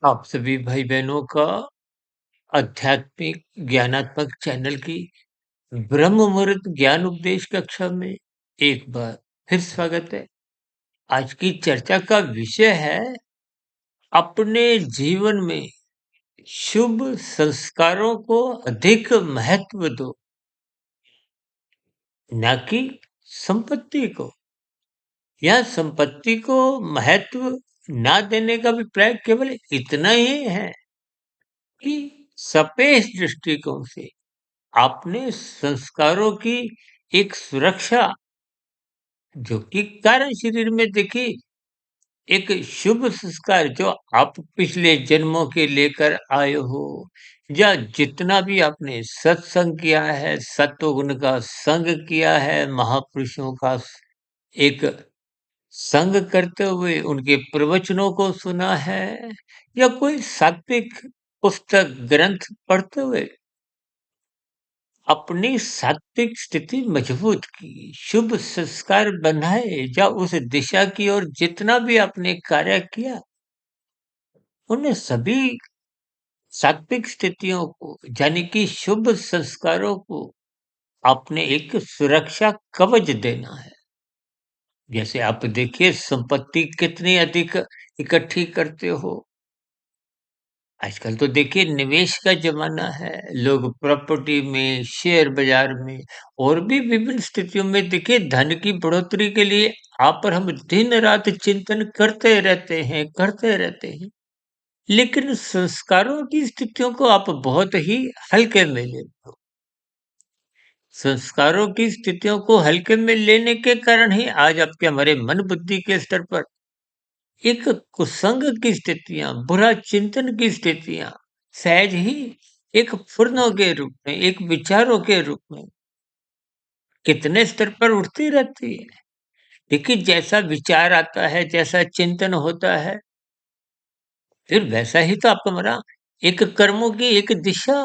आप सभी भाई बहनों का आध्यात्मिक ज्ञानात्मक चैनल की ब्रह्म मुहूर्त ज्ञान उपदेश कक्षा में एक बार फिर स्वागत है। आज की चर्चा का विषय है अपने जीवन में शुभ संस्कारों को अधिक महत्व दो, न कि संपत्ति को। यह संपत्ति को महत्व ना देने का अभिप्राय केवल इतना ही है कि सापेक्ष दृष्टिकोण से आपने संस्कारों की एक सुरक्षा जो कि कारण शरीर में देखिए एक शुभ संस्कार जो आप पिछले जन्मों के लेकर आए हो, या जितना भी आपने सत्संग किया है, सत्वगुण का संग किया है, महापुरुषों का एक संग करते हुए उनके प्रवचनों को सुना है, या कोई सात्विक पुस्तक ग्रंथ पढ़ते हुए अपनी सात्विक स्थिति मजबूत की, शुभ संस्कार बनाए, या उस दिशा की ओर जितना भी आपने कार्य किया, उन सभी सात्विक स्थितियों को यानी कि शुभ संस्कारों को आपने एक सुरक्षा कवच देना है। जैसे आप देखिए संपत्ति कितनी अधिक इकट्ठी करते हो। आजकल तो देखिए निवेश का ज़माना है, लोग प्रॉपर्टी में, शेयर बाज़ार में और भी विभिन्न स्थितियों में देखिए धन की बढ़ोतरी के लिए आप और हम दिन-रात चिंतन करते रहते हैं। लेकिन संस्कारों की स्थितियों को आप बहुत ही हल्के में लेते हो। संस्कारों की स्थितियों को हल्के में लेने के कारण ही आज आपके हमारे मन बुद्धि के स्तर पर एक कुसंग की स्थितियाँ, बुरा चिंतन की स्थितियाँ सहज ही एक फुर्नों के रूप में, एक विचारों के रूप में कितने स्तर पर उठती रहती है। देखिए जैसा विचार आता है, जैसा चिंतन होता है, फिर वैसा ही तो आपका हमारा एक कर्मों की एक दिशा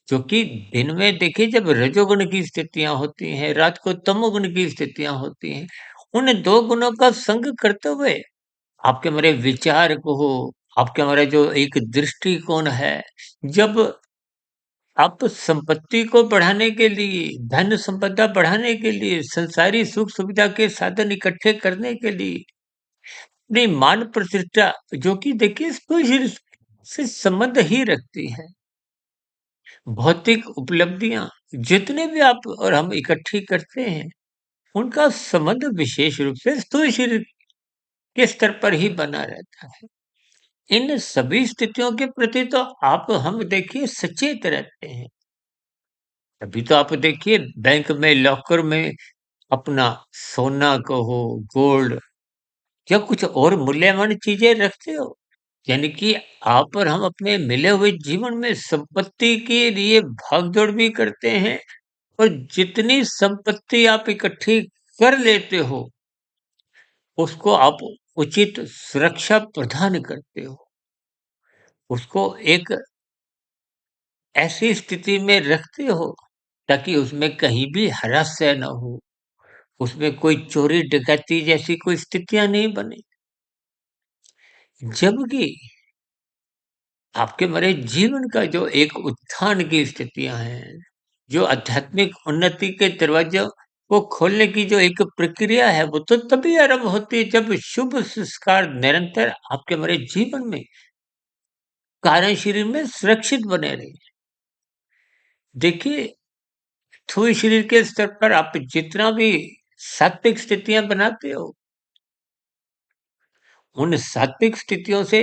जो कि दिन में देखिए जब रजोगुण की स्थितियाँ होती हैं, रात को तमोगुण की स्थितियाँ होती हैं, उन 2 गुणों का संग करते हुए आपके हमारे विचार को हो, आपके हमारा जो एक दृष्टिकोण है, जब आप संपत्ति को बढ़ाने के लिए, धन संपदा बढ़ाने के लिए, संसारी सुख सुविधा के साधन इकट्ठे करने के लिए, अपनी मान प्रतिष्ठा जो कि देखिए स्पष्ट से संबंध ही रखती है। भौतिक उपलब्धियां जितने भी आप और हम इकट्ठी करते हैं, उनका संबंध विशेष रूप से स्थूल शरीर के स्तर पर ही बना रहता है। इन सभी स्थितियों के प्रति तो आप हम देखिए सचेत रहते हैं। तभी तो आप देखिए बैंक में लॉकर में अपना सोना कहो, गोल्ड या कुछ और मूल्यवान चीजें रखते हो। यानी कि आप और हम अपने मिले हुए जीवन में संपत्ति के लिए भाग-दौड़ भी करते हैं, और जितनी संपत्ति आप इकट्ठी कर लेते हो, उसको आप उचित सुरक्षा प्रदान करते हो। उसको एक ऐसी स्थिति में रखते हो ताकि उसमें कहीं भी हरास्य ना हो, उसमें कोई चोरी डकैती जैसी कोई स्थितियाँ नहीं बने। जबकि आपके हमारे जीवन का जो एक उत्थान की स्थितियाँ हैं, जो आध्यात्मिक उन्नति के दरवाज़ों को खोलने की जो एक प्रक्रिया है, वो तो तभी आरंभ होती है जब शुभ संस्कार निरंतर आपके हमारे जीवन में, कार्य शरीर में सुरक्षित बने रहे। देखिए, स्थूल शरीर के स्तर पर आप जितना भी सात्विक स्थितियाँ बनाते हो, उन सात्विक स्थितियों से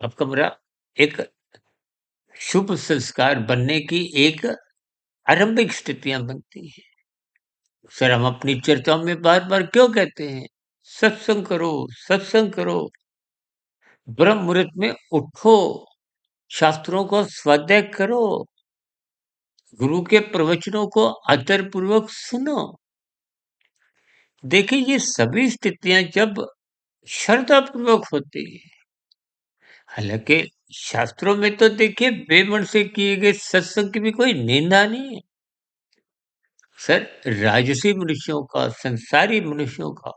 आपका मेरा एक शुभ संस्कार बनने की एक आरंभिक स्थितियाँ बनती हैं। सर हम अपनी चर्चाओं में बार-बार क्यों कहते हैं, सत्संग करो, ब्रह्म मुहूर्त में उठो, शास्त्रों को स्वाध्याय करो, गुरु के प्रवचनों को आदर पूर्वक सुनो। देखिए ये सभी स्थितियाँ जब श्रद्धापूर्वक होती है, हालाँकि शास्त्रों में तो देखिए बेमन से किए गए सत्संग की भी कोई निंदा नहीं है। सर राजसी मनुष्यों का, संसारी मनुष्यों का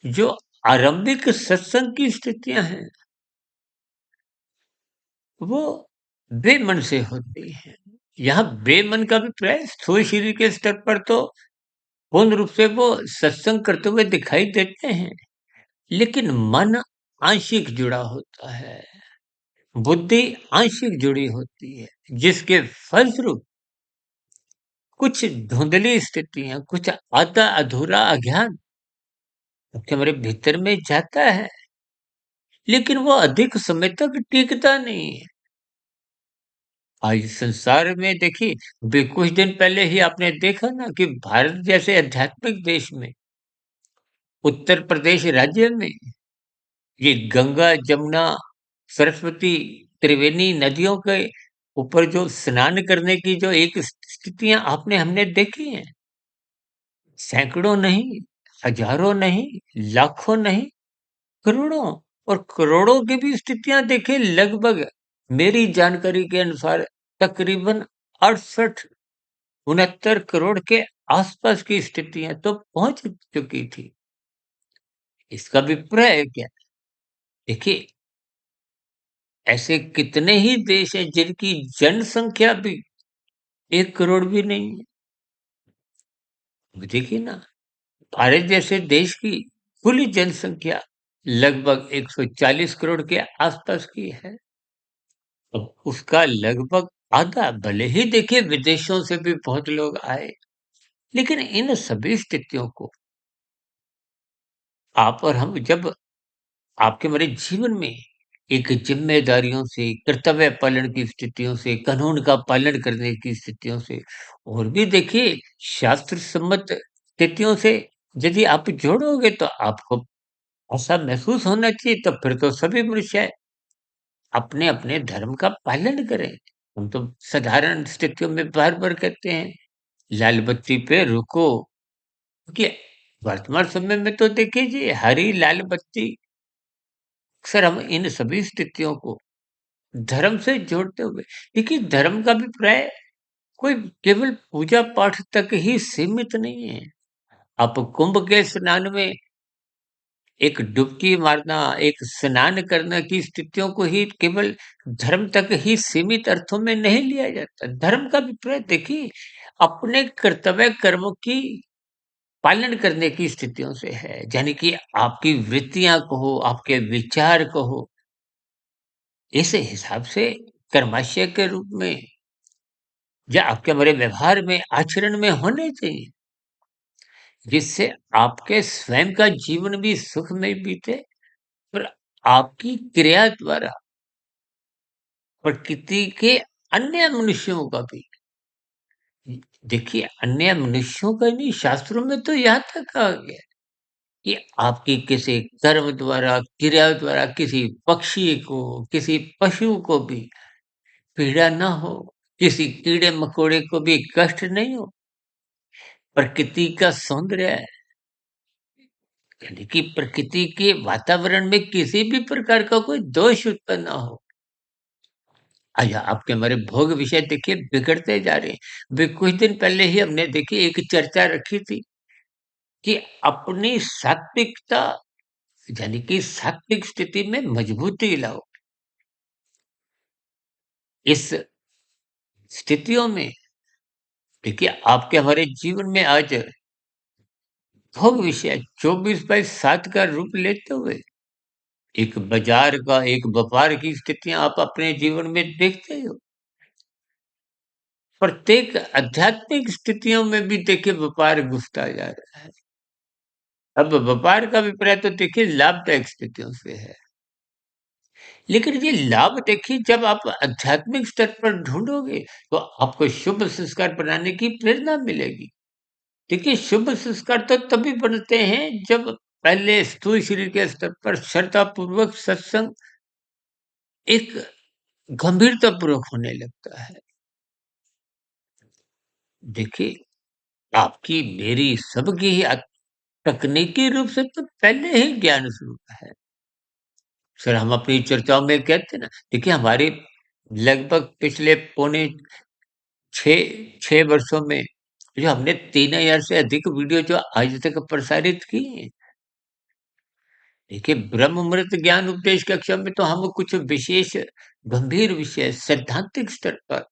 जो आरंभिक सत्संग की स्थितियां हैं, वो बेमन से होती हैं। यहाँ बेमन का अभिप्राय स्थूल शरीर के स्तर पर तो पूर्ण रूप से वो सत्संग करते हुए दिखाई देते हैं, लेकिन मन आंशिक जुड़ा होता है, बुद्धि आंशिक जुड़ी होती है, जिसके फलस्वरूप कुछ धुंधली स्थितियां, कुछ आधा अधूरा अज्ञान आपके हमारे भीतर में जाता है, लेकिन वो अधिक समय तक टिकता नहीं है। आज संसार में देखिए, कुछ दिन पहले ही आपने देखा ना कि भारत जैसे आध्यात्मिक देश में, उत्तर प्रदेश राज्य में, ये गंगा, जमुना, सरस्वती, त्रिवेणी नदियों के ऊपर जो स्नान करने की जो एक स्थितियां आपने हमने देखी हैं, सैकड़ों नहीं, हजारों नहीं, लाखों नहीं, करोड़ों, और करोड़ों की भी स्थितियां देखिए, लगभग मेरी जानकारी के अनुसार तकरीबन 68-69 करोड़ के आसपास की स्थितियां तो पहुंच चुकी थी। इसका अभिप्राय है क्या? देखिए, ऐसे कितने ही देश हैं जिनकी जनसंख्या भी 1 करोड़ भी नहीं है। देखिए ना, भारत जैसे देश की कुल जनसंख्या लगभग 140 करोड़ के आसपास की है। अब उसका लगभग आधा, भले ही देखिए विदेशों से भी बहुत लोग आए, लेकिन इन सभी स्थितियों को आप और हम जब आपके हमारे जीवन में एक जिम्मेदारियों से, कर्तव्य पालन की स्थितियों से, कानून का पालन करने की स्थितियों से, और भी देखिए शास्त्र सम्मत स्थितियों से यदि आप जोड़ोगे, तो आपको ऐसा महसूस होना चाहिए, तो फिर तो सभी मनुष्य अपने अपने धर्म का पालन करें। हम तो साधारण स्थितियों में बार बार कहते हैं, लाल बत्ती पे रुको, क्योंकि वर्तमान समय में तो देखिए जी, हरी लाल बत्ती, अक्सर हम इन सभी स्थितियों को धर्म से जोड़ते हुए, देखिए धर्म का अभिप्राय कोई केवल पूजा पाठ तक ही सीमित नहीं है। आप कुंभ के स्नान में एक डुबकी मारना, एक स्नान करना की स्थितियों को ही केवल धर्म तक ही सीमित अर्थों में नहीं लिया जाता। धर्म का अभिप्राय देखिए, अपने कर्तव्य कर्मों की पालन करने की स्थितियों से है। यानी कि आपकी वृत्तियां कहो, आपके विचार कहो, इस हिसाब से कर्माशय के रूप में या आपके हमारे व्यवहार में, आचरण में होने चाहिए, जिससे आपके स्वयं का जीवन भी सुख में बीते, और आपकी क्रिया द्वारा प्रकृति के अन्य मनुष्यों का भी, देखिए अन्य मनुष्यों का नहीं, शास्त्रों में तो यहाँ तक कहा गया है कि आपकी किसी कर्म द्वारा, क्रिया द्वारा किसी पक्षी को, किसी पशु को भी पीड़ा ना हो, किसी कीड़े मकोड़े को भी कष्ट नहीं हो। प्रकृति का सौंदर्य है, यानी कि प्रकृति के वातावरण में किसी भी प्रकार का कोई दोष उत्पन्न ना हो। आया आपके हमारे भोग विषय देखिए बिगड़ते जा रहे हैं। कुछ दिन पहले ही हमने देखी एक चर्चा रखी थी कि अपनी सात्विकता, यानी कि सात्विक स्थिति में मजबूती लाओ। इस स्थितियों में देखिए, आपके हमारे जीवन में आज भोग विषय 24/7 का रूप लेते हुए एक बाजार का, एक व्यापार की स्थितियां आप अपने जीवन में देखते हो। प्रत्येक आध्यात्मिक स्थितियों में भी देखिए व्यापार घुसता जा रहा है। अब व्यापार का अभिप्राय तो देखिए लाभदायक स्थितियों से है, लेकिन ये लाभ देखिए जब आप आध्यात्मिक स्तर पर ढूंढोगे, तो आपको शुभ संस्कार बनाने की प्रेरणा मिलेगी। देखिए, शुभ संस्कार तो तभी बनते हैं जब पहले स्थूल शरीर के स्तर पर श्रद्धा पूर्वक सत्संग एक गंभीरता पूर्वक होने लगता है। देखिए, आपकी, मेरी, सबकी ही तकनीकी रूप से तो पहले ही ज्ञान स्वरूप है। सर, हम अपनी चर्चाओं में कहते हैं ना, देखिए हमारे लगभग पिछले पौने 6 6 वर्षों में जो हमने 3000 से अधिक वीडियो जो आज तक प्रसारित की हैं, देखिए, ब्रह्ममुहूर्त ज्ञान उपदेश कक्षा में तो हम कुछ विशेष गंभीर विषय सैद्धांतिक स्तर पर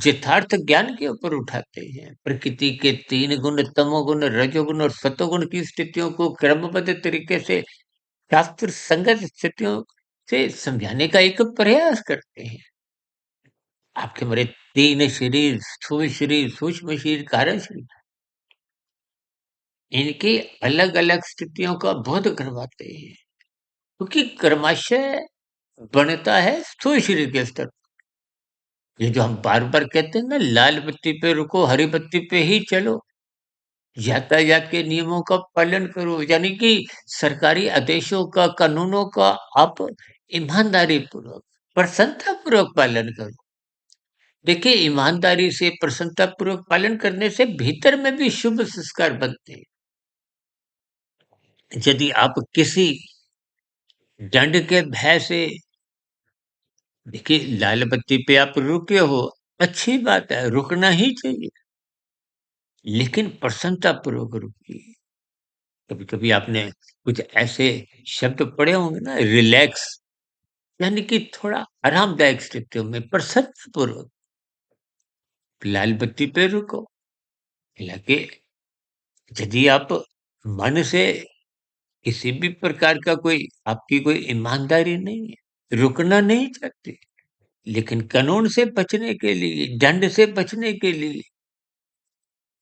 यथार्थ ज्ञान के ऊपर उठाते हैं। प्रकृति के 3 गुण तमोगुण, रजोगुण और सतोगुण की स्थितियों को क्रमबद्ध तरीके से शास्त्र संगत स्थितियों से समझाने का एक प्रयास करते हैं। आपके हमारे 3 शरीर, स्थूल शरीर, सूक्ष्म शरीर, कारण शरीर, इनकी अलग-अलग स्थितियों का बोध करवाते हैं। क्योंकि क्रमशः बनता है स्थूल शरीर के स्तर पर। ये जो हम बार-बार कहते हैं ना, लाल बत्ती पे रुको, हरी बत्ती पे ही चलो, यातायात के नियमों का पालन करो, यानी कि सरकारी आदेशों का, कानूनों का आप ईमानदारी पूर्वक, प्रसन्नता पूर्वक पालन करो। देखिए, ईमानदारी से, प्रसन्नता पूर्वक पालन करने से भीतर में भी शुभ संस्कार बनते हैं। यदि आप किसी दंड के भय से, देखिए, लाल बत्ती पे आप रुके हो, अच्छी बात है, रुकना ही चाहिए, लेकिन प्रसन्नता पूर्वक रुकिए। कभी-कभी आपने कुछ ऐसे शब्द पढ़े होंगे ना, रिलैक्स, यानी कि थोड़ा आरामदायक स्थितियों में प्रसन्नतापूर्वक लाल बत्ती पे रुको। हालाँकि यदि आप मन से किसी भी प्रकार का कोई आपकी कोई ईमानदारी नहीं है, रुकना नहीं चाहते, लेकिन कानून से बचने के लिए, दंड से बचने के लिए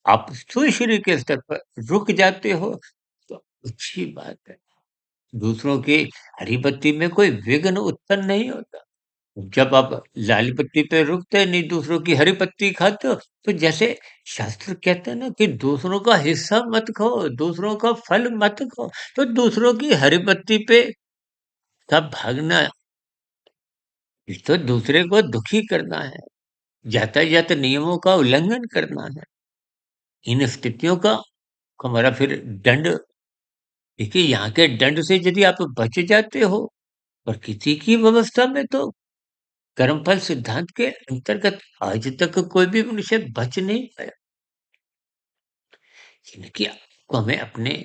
आप स्थूल शरीर के स्तर पर रुक जाते हो, तो अच्छी बात है। दूसरों की हरी बत्ती में कोई विघ्न उत्पन्न नहीं होता। जब आप लाल बत्ती पे रुकते नहीं, दूसरों की हरी पत्ती खाते हो, तो जैसे शास्त्र कहते हैं ना कि दूसरों का हिस्सा मत खाओ, दूसरों का फल मत खाओ, तो दूसरों की हरी पत्ती पे कब भागना, ये तो दूसरे को दुखी करना है, यातायात नियमों का उल्लंघन करना है। इन स्थितियों का हमारा फिर दंड, देखिए, यहाँ के दंड से यदि आप बच जाते हो, प्रकृति की व्यवस्था में तो कर्मफल सिद्धांत के अंतर्गत आज तक कोई भी मनुष्य बच नहीं पाया। इनकी आपको हमें अपने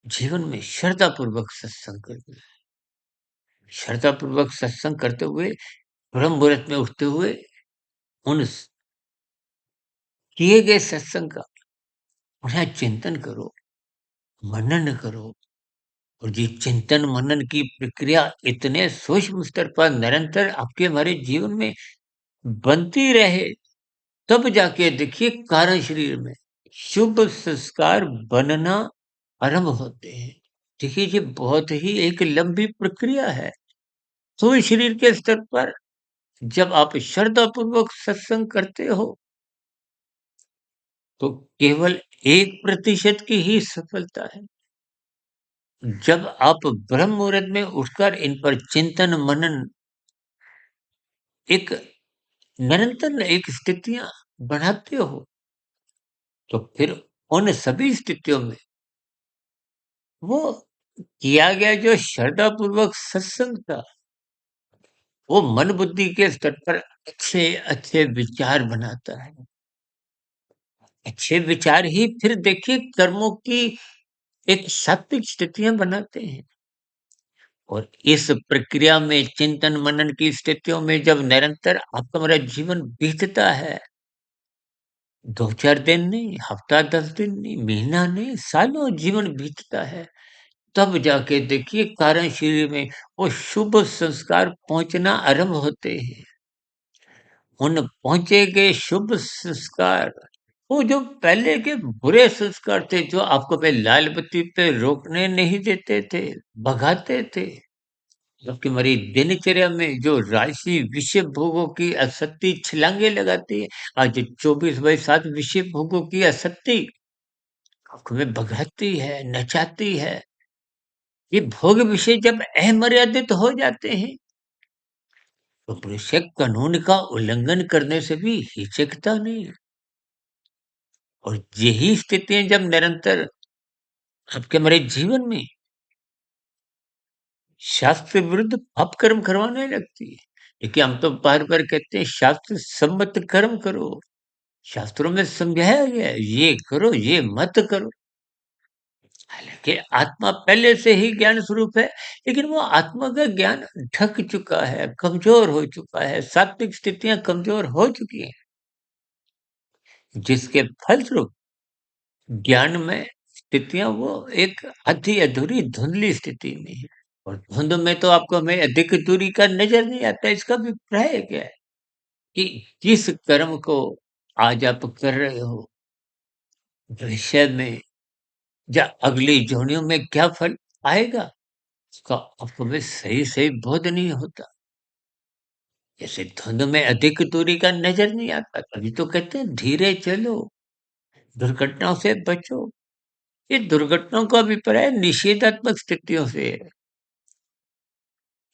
जीवन में श्रद्धापूर्वक सत्संग करना है। श्रद्धापूर्वक सत्संग करते हुए, ब्रह्म मुहूर्त में उठते हुए, उन किए गए सत्संग का पुनः चिंतन करो, मनन करो, और ये चिंतन मनन की प्रक्रिया इतने सूक्ष्म स्तर पर निरंतर आपके हमारे जीवन में बनती रहे, तब जाके देखिए कारण शरीर में शुभ संस्कार बनना आरंभ होते हैं। देखिए, ये बहुत ही एक लंबी प्रक्रिया है। स्थूल शरीर के स्तर पर जब आप श्रद्धापूर्वक सत्संग करते हो, तो केवल 1% की ही सफलता है। जब आप ब्रह्म मुहूर्त में उठकर इन पर चिंतन मनन, एक निरंतर एक स्थितियां बढ़ाते हो, तो फिर उन सभी स्थितियों में वो किया गया जो श्रद्धापूर्वक सत्संग था, वो मन बुद्धि के स्तर पर अच्छे अच्छे विचार बनाता है। अच्छे विचार ही फिर देखिए कर्मों की एक सात्विक स्थितियां बनाते हैं। और इस प्रक्रिया में चिंतन मनन की स्थितियों में जब निरंतर आपका मेरा जीवन बीतता है, 2-4 दिन नहीं, हफ्ता 10 दिन नहीं, महीना नहीं, सालों जीवन बीतता है, तब जाके देखिए कारण शरीर में वो शुभ संस्कार पहुंचना आरंभ होते हैं। उन पहुंचे गए शुभ संस्कार, वो जो पहले के बुरे संस्कार थे, जो आपको पे लाल बत्ती पे रोकने नहीं देते थे, भगाते थे, जबकि हमारी दिनचर्या में जो राशि विषय भोगों की आसक्ति छलांगे लगाती है, आज 24/7 विषय भोगों की आसक्ति आपको में भगाती है, नचाती है। ये भोग विषय जब अमर्यादित हो जाते हैं, तो मनुष्य कानून का उल्लंघन करने से भी हिचकता नहीं है। और यही स्थितियां जब निरंतर आपके हमारे जीवन में शास्त्र विरुद्ध पाप कर्म करवाने लगती है। देखिए, हम तो बार-बार कहते हैं शास्त्र सम्मत कर्म करो। शास्त्रों में समझाया गया है, ये करो, ये मत करो। हालाँकि आत्मा पहले से ही ज्ञान स्वरूप है, लेकिन वो आत्मा का ज्ञान ढक चुका है, कमज़ोर हो चुका है, सात्विक स्थितियाँ कमज़ोर हो चुकी हैं, जिसके फलस्वरूप ज्ञान में स्थितियाँ वो एक आधी-अधूरी धुंधली स्थिति में है। और धुंध में तो आपको हमें अधिक दूरी का नज़र नहीं आता, इसका अभिप्राय क्या है? कि जिस कर्म को आज आप कर रहे हो, भविष्य में या अगली योनियों में क्या फल आएगा, उसका आपको में सही-सही बोध नहीं होता। जैसे धुंध में अधिक दूरी का नज़र नहीं आता, तभी तो कहते हैं धीरे चलो, दुर्घटनाओं से बचो। ये दुर्घटनाओं का अभिप्राय निषेधात्मक स्थितियों से है।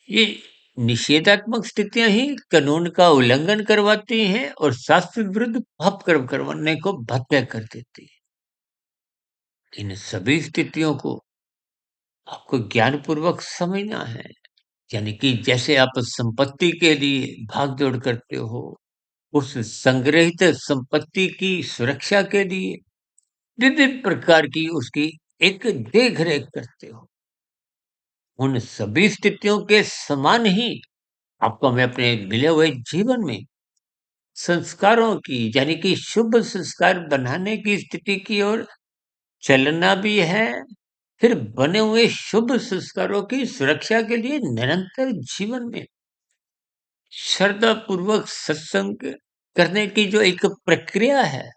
ये निषेधात्मक स्थितियाँ ही कानून का उल्लंघन करवाती हैं और शास्त्र विरुद्ध पाप कर्म करवाने को बाध्य कर देती हैं। इन सभी स्थितियों को आपको ज्ञानपूर्वक समझना है। यानी कि जैसे आप संपत्ति के लिए भाग-दौड़ करते हो, उस संग्रहित संपत्ति की सुरक्षा के लिए विभिन्न प्रकार की उसकी एक देख-रेख करते हो। उन सभी स्थितियों के समान ही आपको हमें अपने मिले हुए जीवन में संस्कारों की यानी कि शुभ संस्कार बनाने की स्थिति की ओर चलना भी है, फिर बने हुए शुभ संस्कारों की सुरक्षा के लिए निरंतर जीवन में श्रद्धापूर्वक सत्संग करने की जो एक प्रक्रिया है,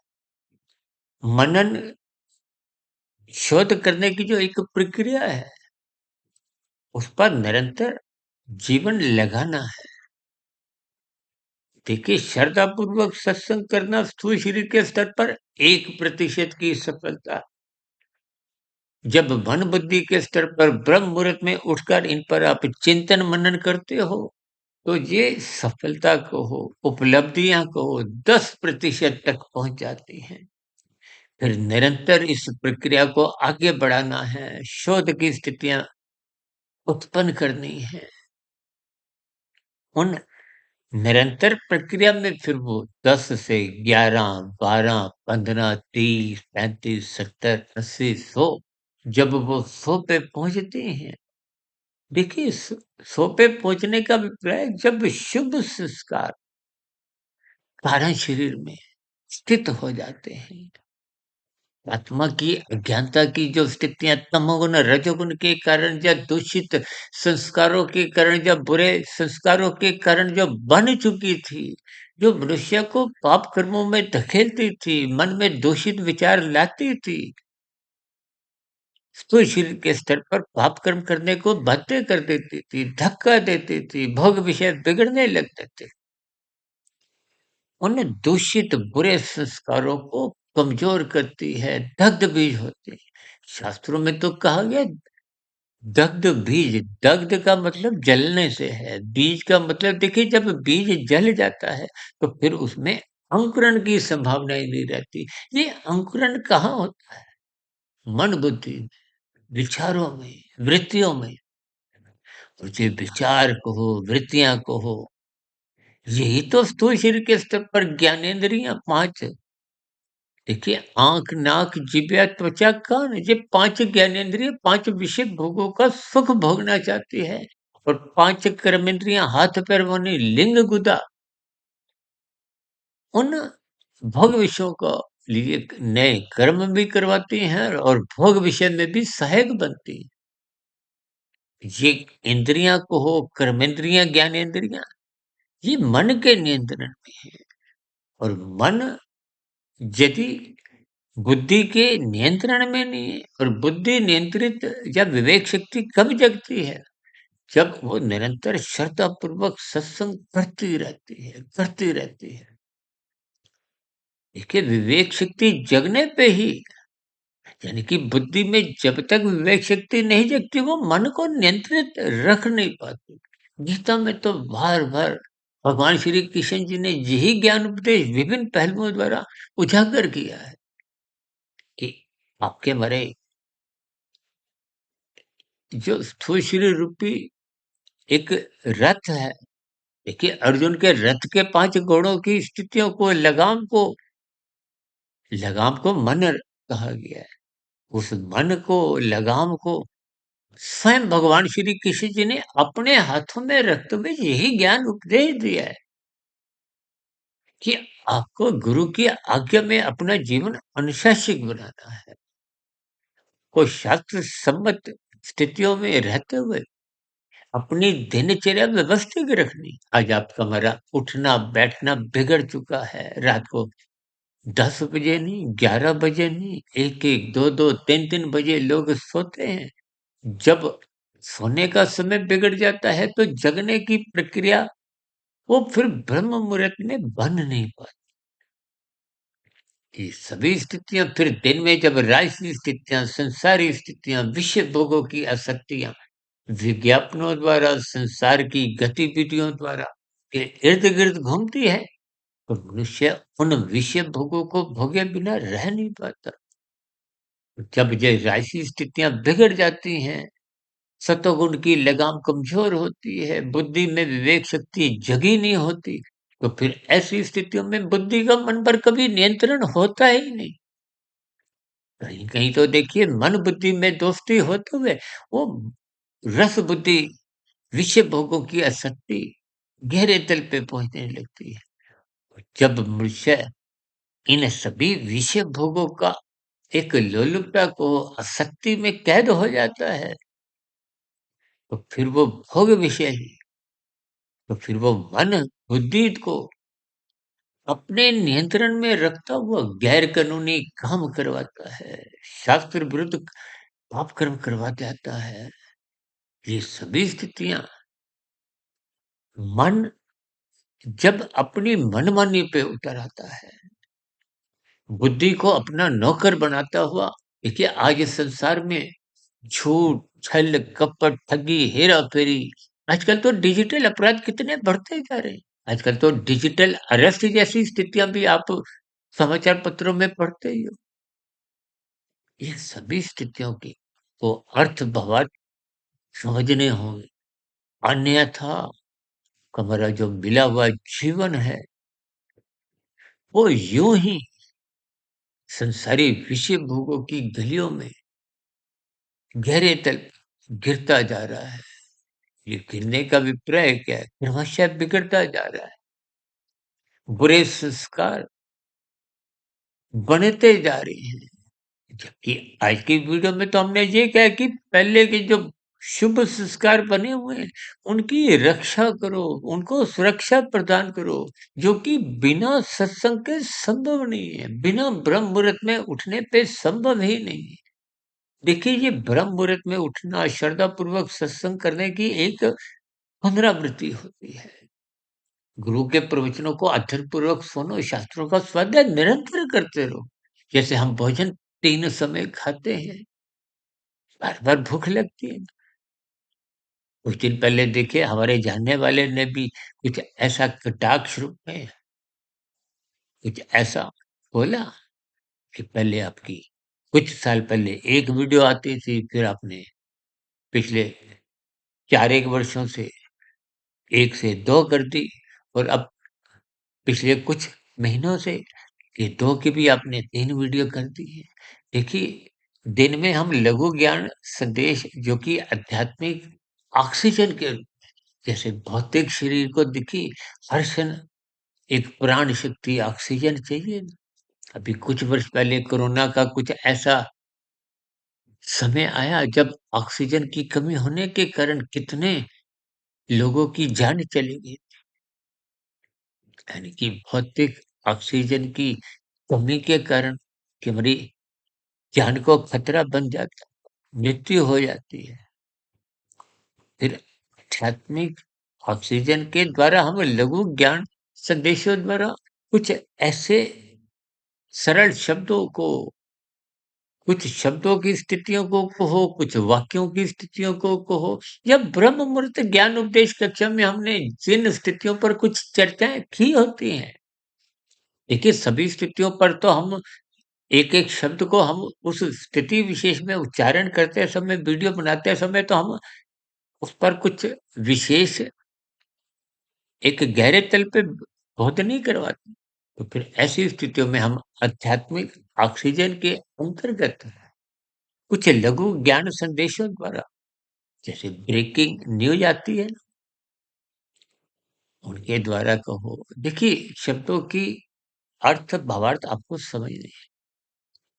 मनन शोध करने की जो एक प्रक्रिया है, उस पर निरंतर जीवन लगाना है। देखिए, श्रद्धापूर्वक सत्संग करना स्थूल शरीर के स्तर पर 1% की सफलता, जब मन बुद्धि के स्तर पर ब्रह्म मुहूर्त में उठकर इन पर आप चिंतन मनन करते हो, तो ये सफलता को हो, उपलब्धियां को हो 10% तक पहुंच जाती हैं। फिर निरंतर इस प्रक्रिया को आगे बढ़ाना है, शोध की स्थितियां उत्पन्न करनी है। उन निरंतर प्रक्रिया में फिर वो 10 से 11, 12, 15, 30, 35, 70, 80, 100, जब वो 100 पे पहुंचते हैं, देखिए 100 पे पहुंचने का अभिप्राय जब शुभ संस्कार कारण शरीर में स्थित हो जाते हैं। आत्मा की अज्ञानता की जो स्थितियाँ तमोगुण, रजोगुण के कारण या दूषित संस्कारों के कारण या बुरे संस्कारों के कारण जो बन चुकी थी, जो मनुष्य को पाप कर्मों में धकेलती थी, मन में दूषित विचार लाती थी, स्थूल शरीर के स्तर पर पाप कर्म करने को बाध्य कर देती थी, धक्का देती थी, भोग विषय बिगड़ने लगते थे। उन दूषित बुरे संस्कारों को कमजोर करती है, दग्ध बीज होते हैं। शास्त्रों में तो कहा गया दग्ध बीज, दग्ध का मतलब जलने से है, बीज का मतलब देखिए जब बीज जल जाता है, तो फिर उसमें अंकुरण की संभावना ही नहीं रहती। ये अंकुरण कहाँ होता है? मन बुद्धि में, विचारों में, वृत्तियों में। और जो विचार कहो, वृत्तियाँ कहो, यही तो स्थूल शरीर के स्तर पर ज्ञानेंद्रियाँ 5, देखिए आँख, नाक, जिह्वा, त्वचा, कान, ये 5 ज्ञानेंद्रिय 5 विषय भोगों का सुख भोगना चाहती है। और 5 कर्मेंद्रियाँ हाथ पैर वाली लिंग गुदा उन भोग विषयों को लिए नए कर्म भी करवाती हैं और भोग विषय में भी सहायक बनती हैं। ये इंद्रियाँ को हो, कर्मेंद्रियाँ, ज्ञानेंद्रियाँ, ये मन के नियंत्रण में है। और मन यदि बुद्धि के नियंत्रण में नहीं है, और बुद्धि नियंत्रित या विवेक शक्ति कब जगती है, जब वो निरंतर श्रद्धापूर्वक सत्संग करती रहती है। देखिए, विवेक शक्ति जगने पे ही, यानी कि बुद्धि में जब तक विवेक शक्ति नहीं जगती, वो मन को नियंत्रित रख नहीं पाती। गीता में तो बार बार भगवान श्री कृष्ण जी ने यही ज्ञान उपदेश विभिन्न पहलुओं द्वारा उजागर किया है कि आपके मरे जो स्थूल शरीर रूपी एक रथ है। देखिए, अर्जुन के रथ के 5 घोड़ों की स्थितियों को, लगाम को मन कहा गया है। उस मन को, लगाम को स्वयं भगवान श्री कृष्ण जी ने अपने हाथों में रखते हुए यही ज्ञान उपदेश दिया है कि आपको गुरु की आज्ञा में अपना जीवन अनुशासित बनाना है। को शास्त्र सम्मत स्थितियों में रहते हुए अपनी दिनचर्या व्यवस्थित रखनी। आज आपका हमारा उठना बैठना बिगड़ चुका है। रात को 10 बजे नहीं, 11 बजे नहीं, 1-1, 2-2, 3-3 बजे लोग सोते हैं। जब सोने का समय बिगड़ जाता है तो जगने की प्रक्रिया वो फिर ब्रह्म मुहूर्त में बन नहीं पाती। ये सभी स्थितियां फिर दिन में जब राजसी स्थितियां, संसारी स्थितियां, विषय भोगों की आसक्तियां विज्ञापनों द्वारा, संसार की गतिविधियों द्वारा के इर्द गिर्द घूमती है तो मनुष्य उन विषय भोगों को भोगे बिना रह नहीं पाता। जब ये राजसी स्थितियां बिगड़ जाती हैं, सतोगुण की लगाम कमजोर होती है, बुद्धि में विवेक शक्ति जगी नहीं होती, तो फिर ऐसी स्थितियों में बुद्धि का मन पर कभी नियंत्रण होता ही नहीं। कहीं कहीं तो देखिए मन बुद्धि में दोस्ती होते हुए वो रस बुद्धि, विषय भोगों की आसक्ति गहरे तल पे पहुंचने लगती है। जब मनुष्य इन सभी विषय भोगों का एक लोलुपता को आसक्ति में कैद हो जाता है, तो फिर वो भोग विषय ही, तो फिर वो मन बुद्धि को अपने नियंत्रण में रखता हुआ गैर कानूनी काम करवाता है, शास्त्र विरुद्ध पाप कर्म करवा जाता है। ये सभी स्थितियां मन जब अपनी मनमानी पे उतर आता है, बुद्धि को अपना नौकर बनाता हुआ, देखिए आज इस संसार में झूठ, छल, कपट, ठगी, हेरा-फेरी, आजकल तो डिजिटल अपराध कितने बढ़ते जा रहे हैं। आजकल तो डिजिटल अरेस्ट जैसी स्थितियां भी आप समाचार पत्रों में पढ़ते ही हो। ये सभी स्थितियों की को अर्थ भावार्थ समझने होंगे, अन्यथा हमारा जो मिला हुआ जीवन है वो यूं ही संसारी विषय भोगों की गलियों में गहरे तल गिरता जा रहा है। ये गिरने का अभिप्राय क्या है? क्रमशः बिगड़ता जा रहा है। बुरे संस्कार बनते जा रहे हैं। जबकि आज की वीडियो में तो हमने ये कहा कि पहले के जो शुभ संस्कार बने हुए हैं, उनकी रक्षा करो, उनको सुरक्षा प्रदान करो, जो कि बिना सत्संग के संभव नहीं है, बिना ब्रह्म मुहूर्त में उठने पे संभव ही नहीं है। देखिए, ये ब्रह्म मुहूर्त में उठना, श्रद्धापूर्वक सत्संग करने की एक पुनरावृत्ति होती है। गुरु के प्रवचनों को अध्ययन पूर्वक सुनो, शास्त्रों का स्वाध्याय निरंतर करते रहो। जैसे हम भोजन 3 समय खाते हैं, बार-बार भूख लगती है। कुछ दिन पहले देखिए हमारे जानने वाले ने भी कुछ ऐसा कटाक्ष रूप में कुछ ऐसा बोला कि पहले आपकी कुछ साल पहले एक वीडियो आती थी, फिर आपने पिछले 4 एक वर्षों से 1 से 2 कर दी और अब पिछले कुछ महीनों से ये 2 की भी आपने 3 वीडियो कर दी है। देखिए, दिन में हम लघु ज्ञान संदेश जो कि आध्यात्मिक ऑक्सीजन के जैसे भौतिक शरीर को देखिए हर क्षण एक प्राण शक्ति ऑक्सीजन चाहिए ना। अभी कुछ वर्ष पहले कोरोना का कुछ ऐसा समय आया जब ऑक्सीजन की कमी होने के कारण कितने लोगों की जान चली गई। यानी कि भौतिक ऑक्सीजन की कमी के कारण कि हमारी जान को खतरा बन जाता है, मृत्यु हो जाती है। फिर आध्यात्मिक ऑक्सीजन के द्वारा हम लघु ज्ञान संदेशों द्वारा कुछ ऐसे सरल शब्दों को, कुछ शब्दों की स्थितियों को कहो, कुछ वाक्यों की स्थितियों को कहो या ब्रह्म मुहूर्त ज्ञान उपदेश कक्षा में हमने जिन स्थितियों पर कुछ चर्चाएँ की होती हैं, देखिए सभी स्थितियों पर तो हम एक-एक शब्द को हम उस स्थिति विशेष में उच्चारण करते समय, वीडियो बनाते समय तो हम उस पर कुछ विशेष एक गहरे तल पे बोध नहीं करवाते। तो फिर ऐसी स्थितियों में हम आध्यात्मिक ऑक्सीजन के अंतर्गत हैं। कुछ लघु ज्ञान संदेशों द्वारा, जैसे ब्रेकिंग न्यूज़ आती है ना, उनके द्वारा कहो। देखिए, शब्दों की अर्थ भावार्थ आपको समझ नहीं है।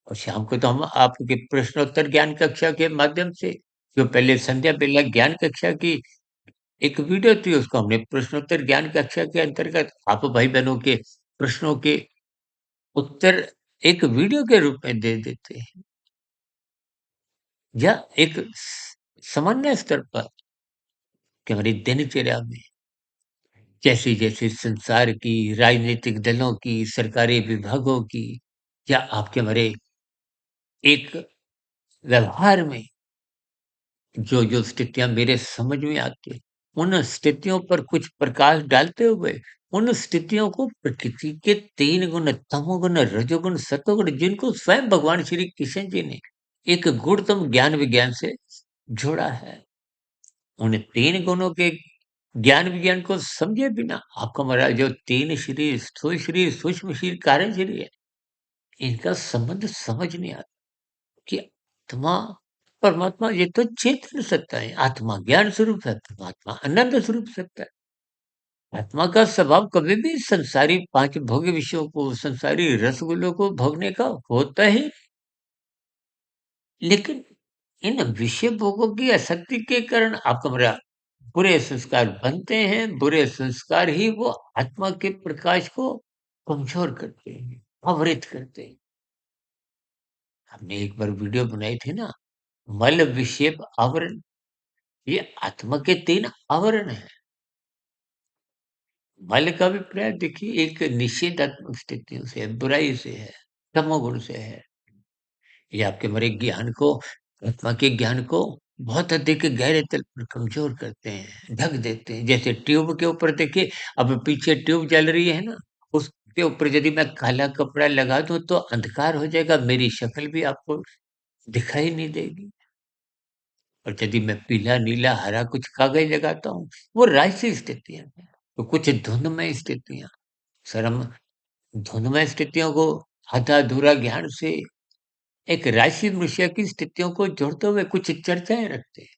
और शाम को तो हम आपके प्रश्नोत्तर ज्ञान कक्षा के माध्यम से, जो पहले संध्या बेला ज्ञान कक्षा की एक वीडियो थी, उसको हमने प्रश्नोत्तर ज्ञान कक्षा के अंतर्गत आप भाई-बहनों के प्रश्नों के उत्तर एक वीडियो के रूप में दे देते हैं, या एक सामान्य स्तर पर कि हमारी दिनचर्या में जैसे-जैसे संसार की, राजनीतिक दलों की, सरकारी विभागों की, या आपके हमारे एक व्यवहार में जो स्थितियाँ मेरे समझ में आती हैं, उन स्थितियों पर कुछ प्रकाश डालते हुए, उन स्थितियों को प्रकृति के 3 गुण तमोगुण, रजोगुण, सतोगुण, जिनको स्वयं भगवान श्री कृष्ण जी ने एक गुणतम ज्ञान विज्ञान से जोड़ा है। उन 3 गुणों के ज्ञान विज्ञान को समझे बिना आपका हमारा जो 3 शरीर, स्थूल शरीर, सूक्ष्म शरीर, कारण शरीर है, इनका संबंध समझ नहीं आता कि आत्मा, परमात्मा ये तो चेतन सत्ता है। आत्मा ज्ञान स्वरूप है, परमात्मा आनंद स्वरूप सत्ता है। आत्मा का स्वभाव कभी भी संसारी 5 भोग्य विषयों को, संसारी रसगुल्लों को भोगने का होता ही, लेकिन इन विषय भोगों की आसक्ति के कारण आपका हमारा बुरे संस्कार बनते हैं, बुरे संस्कार ही वो आत्मा के प्रकाश को कमज़ोर करते हैं, अवरित करते हैं। हमने एक बार वीडियो बनाई थी ना, मल विक्षेप आवरण, ये आत्मा के 3 आवरण हैं। मल का अभिप्राय देखिए एक निषेधात्मक स्थितियों से है, बुराई से है, तमोगुण से है। ये आपके हमारे ज्ञान को, आत्मा के ज्ञान को बहुत अधिक गहरे तल पर कमज़ोर करते हैं, ढक देते हैं। जैसे ट्यूब के ऊपर देखिए, अब पीछे ट्यूब जल रही है ना, उसके ऊपर यदि मैं काला कपड़ा लगा दूँ तो अंधकार हो जाएगा, मेरी शक्ल भी आपको दिखाई नहीं देगी। और यदि मैं पीला, नीला, हरा कुछ कागज़ लगाता हूँ, वो राजसी स्थितियाँ हैं। तो कुछ धुनमय स्थितियाँ, सर हम धुनमय स्थितियों को आधा-अधूरा ज्ञान से एक राशि मनुष्य की स्थितियों को जोड़ते हुए कुछ चर्चाएँ रखते हैं,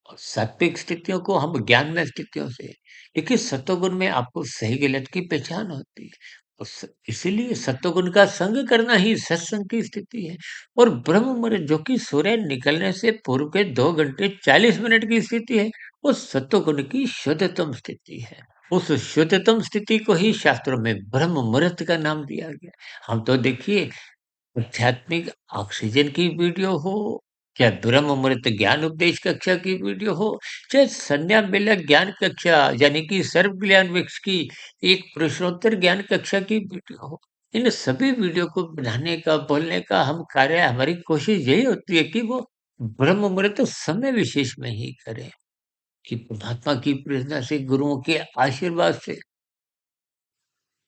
और सात्विक स्थितियों को हम ज्ञानमय स्थितियों से, देखिए सतोगुण में आपको सही-गलत की पहचान होती है। और इसीलिए सतोगुण का संग करना ही सत्संग की स्थिति है। और ब्रह्म मुहूर्त जो कि सूर्य निकलने से पूर्व के 2 घंटे 40 मिनट की स्थिति है, वो सतोगुण की शुद्धतम स्थिति है। उस शुद्धतम स्थिति को ही शास्त्रों में ब्रह्म मुहूर्त का नाम दिया गया। हम तो देखिए, आध्यात्मिक ऑक्सीजन की वीडियो हो, चाहे ब्रह्म मुहूर्त ज्ञान उपदेश कक्षा की वीडियो हो, चाहे संध्या बेला ज्ञान कक्षा यानी कि सर्व ज्ञान वृक्ष की एक प्रश्नोत्तर ज्ञान कक्षा की वीडियो हो, इन सभी वीडियो को बनाने का, बोलने का हम कार्य, हमारी कोशिश यही होती है कि वो ब्रह्म मुहूर्त समय विशेष में ही करें, कि परमात्मा की प्रेरणा से, गुरुओं के आशीर्वाद से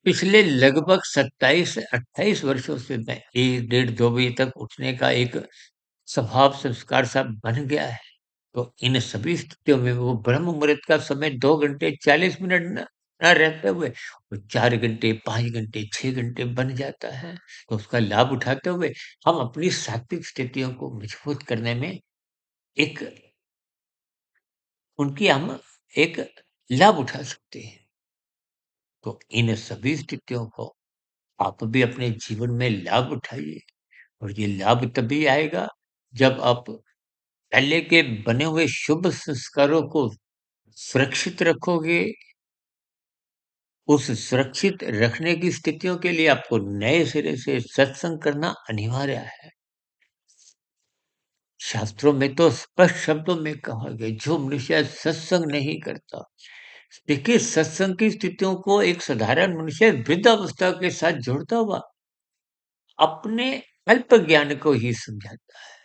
पिछले लगभग 27 से 28 वर्षों से मैं 1 डेढ़ 2 बजे तक उठने का एक स्वभाव संस्कार सा बन गया है। तो इन सभी स्थितियों में वो ब्रह्म मुहूर्त का समय 2 घंटे 40 मिनट ना रहते हुए वो 4 घंटे, 5 घंटे, 6 घंटे बन जाता है। तो उसका लाभ उठाते हुए हम अपनी सात्विक स्थितियों को मजबूत करने में एक उनकी हम एक लाभ उठा सकते हैं। तो इन सभी स्थितियों को आप भी अपने जीवन में लाभ उठाइए, और ये लाभ तभी आएगा जब आप पहले के बने हुए शुभ संस्कारों को सुरक्षित रखोगे। उस सुरक्षित रखने की स्थितियों के लिए आपको नए सिरे से सत्संग करना अनिवार्य है। शास्त्रों में तो स्पष्ट शब्दों में कहा गया, जो मनुष्य सत्संग नहीं करता, देखिए सत्संग की स्थितियों को एक साधारण मनुष्य वृद्धावस्था के साथ जोड़ता हुआ अपने अल्प ज्ञान को ही समझाता है।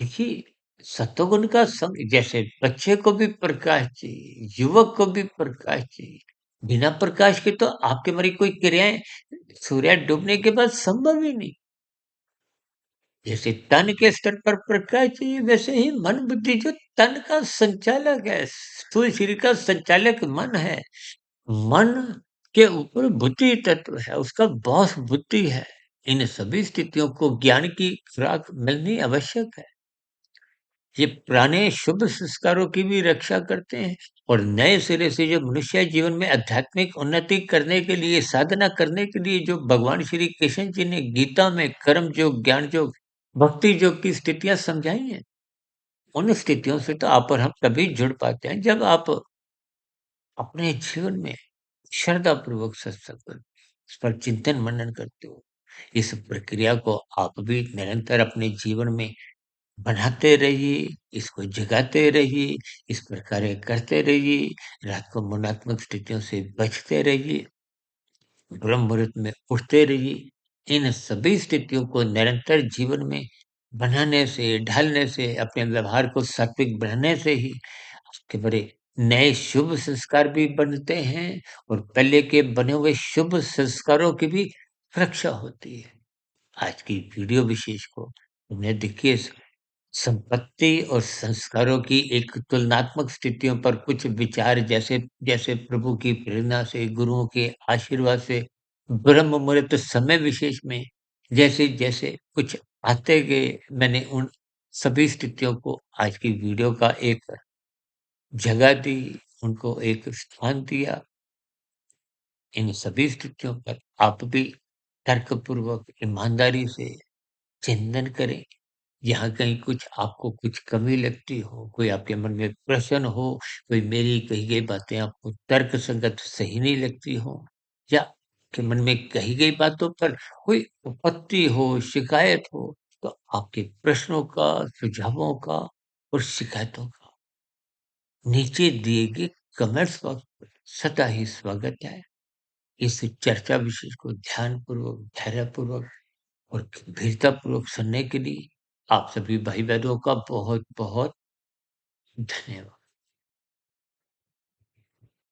देखिए, सतोगुण का संग, जैसे बच्चे को भी प्रकाश चाहिए, युवक को भी प्रकाश चाहिए। बिना प्रकाश के तो आपके हमारी कोई क्रियाएँ सूर्य डूबने के बाद संभव ही नहीं। जैसे तन के स्तर पर प्रकाश चाहिए, वैसे ही मन बुद्धि जो तन का संचालक है, स्थूल शरीर का संचालक मन है। मन के ऊपर बुद्धि तत्व है, उसका बॉस बुद्धि है। इन सभी स्थितियों को ज्ञान की खुराक मिलनी आवश्यक है। ये पुराने शुभ संस्कारों की भी रक्षा करते हैं और नए सिरे से जो मनुष्य जीवन में आध्यात्मिक उन्नति करने के लिए, साधना करने के लिए जो भगवान श्री कृष्ण जी ने गीता में कर्म योग, ज्ञान योग, भक्ति योग की स्थितियाँ समझाई हैं, उन स्थितियों से तो आप और हम तभी जुड़ पाते हैं जब आप अपने जीवन में श्रद्धापूर्वक सत्संग करते हो, इस पर चिंतन मनन करते हो। इस प्रक्रिया को आप भी निरंतर अपने जीवन में बनाते रहिए, इसको जगाते रहिए, इस पर कार्य करते रहिए, रात को मनात्मक स्थितियों से बचते रहिए, ब्रह्म मुहूर्त में उठते रहिए। इन सभी स्थितियों को निरंतर जीवन में बनाने से, ढालने से, अपने व्यवहार को सात्विक बनाने से ही आपके बड़े नए शुभ संस्कार भी बनते हैं और पहले के बने हुए शुभ संस्कारों की भी रक्षा होती है। आज की वीडियो विशेष को हमने देखिए संपत्ति और संस्कारों की एक तुलनात्मक स्थितियों पर कुछ विचार जैसे जैसे प्रभु की प्रेरणा से, गुरुओं के आशीर्वाद से, ब्रह्म मुहूर्त समय विशेष में जैसे-जैसे कुछ आते गए, मैंने उन सभी स्थितियों को आज की वीडियो का एक जगह दी, उनको एक स्थान दिया। इन सभी स्थितियों पर आप भी तर्कपूर्वक, ईमानदारी से चिंतन करें। यहाँ कहीं कुछ आपको कुछ कमी लगती हो, कोई आपके मन में प्रश्न हो, कोई मेरी कही गई बातें आपको तर्कसंगत सही नहीं लगती हो, या आपके मन में कही गई बातों पर कोई आपत्ति हो, शिकायत हो, तो आपके प्रश्नों का, सुझावों का और शिकायतों का नीचे दिए गए कमेंट्स बॉक्स पर सदा ही स्वागत है। इस चर्चा विशेष को ध्यानपूर्वक, धैर्यपूर्वक और गंभीरतापूर्वक सुनने के लिए आप सभी भाई-बहनों का बहुत-बहुत धन्यवाद।